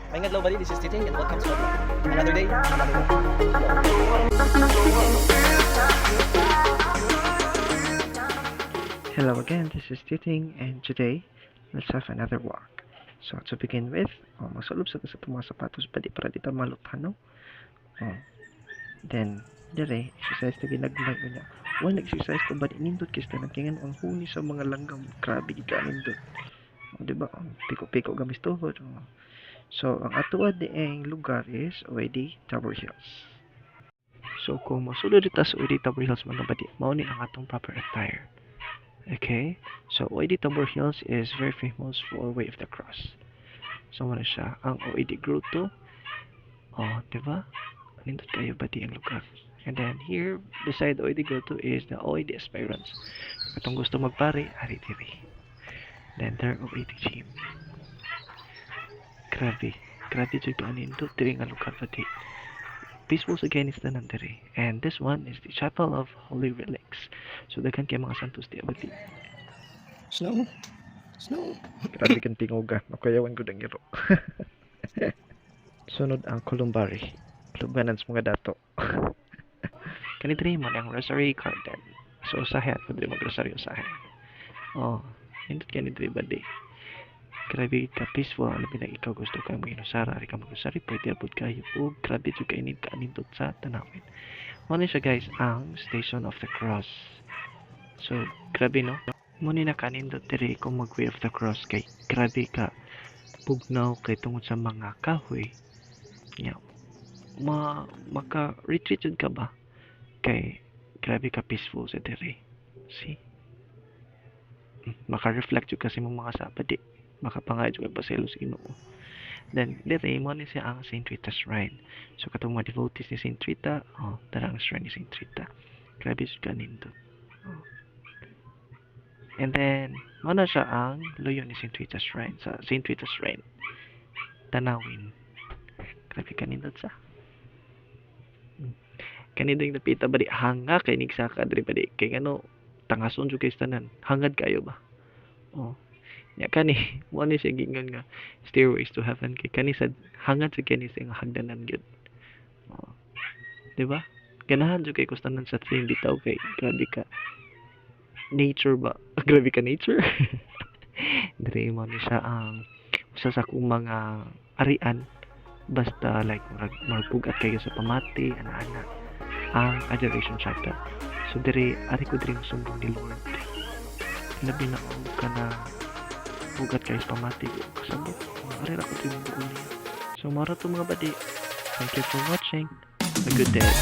Maingad Low Bali, this is Titing and welcome to another day, another day. Hello again, this is Titing, and today, let's have another walk. So, to begin with, masulub sa itong mga sapatos pa di para dito malutano. Then, dire, exercise na ginagmay ko niya. One exercise ko ba di nindot kista nagkingan ang huni sa mga langgam. Grabe ka nindot. Diba? Piko-piko gamis tuhod. So, ang atuad di ang lugar is OAD Tower Hills. So, kung masulod dito sa OAD Tower Hills mga badi, mauni ang atong proper attire. Okay, so OAD Tower Hills is very famous for Way of the Cross. So, ano siya? Ang OAD Grotto. Diba? Nindot kayo ba di ang lugar? And then, here, beside OAD Grotto is the OAD Aspirants. Katong gusto magpare, ari diri. Then, there OAD Gym. Grabe. Grabe dyan ka nindot. Diri nga lugar ba di. Peaceful sa ganis na nandiri. And this one is the Chapel of Holy Relics. So, daghan kay mga santos di abati. Snow. Grabe kang tingugan. Nakayawan ko ng iro. Sunod ang Columbari. Lubanan sa mga dato. Kanitri mo ang Rosary Garden. So, usahe ako din mag-rosary usahe. Hindot kanitri ba di? Grabe ka peaceful. Ano pinag ikaw gusto ka mag-inusara. Ari ka mag-rosary. Pwede abot kayo. Grabe dyan kainid ka anindot sa tanawin. Muna siya guys ang Station of the Cross. So, grabe no? Muna na kanindot diri kung mag-Way of the Cross kay grabe ka pugnaw kay tungod sa mga kahoy. Yeah. Maka-retreat jud ka ba? Kay grabe ka peaceful sa diri. See? Maka-reflect jud kasi mong mga sabadi. Makapangay jud ka paselo sa Ginoo. Then, diri mo ni siya ang St. Rita Shrine. So, katong mga devotees ni St. Rita, tara ang shrine ni St. Rita. Grabe jud ka nindot. And then, muna siya ang luyo ni St. Rita Shrine. Sa St. Rita Shrine, tanawin. Grabe ka nindot sa. Kanina yung napita ba di hanga kay nigsaka diri ba di kay ano tangason jud kay tanan hangad kayo ba nya kani mo ni siya gingon nga stairways to heaven kay kani sa hangad sa kani sa hagdanan gyud di ba ganahan jud kay kustanan sa train bitaw kay grabe ka nature ba grabe ka nature diri mo ni siya ang usa sa akong mga arian basta like magpugat kayo sa pamati ana-ana ang adoration chapter. So diri ari ko diri sumbong ni Lord. Labi na ka na pugat kayo sa pamati ko kasabot. Ari ra ko diri buo niya. So mara to mga badi. Thank you for watching. Have a good day.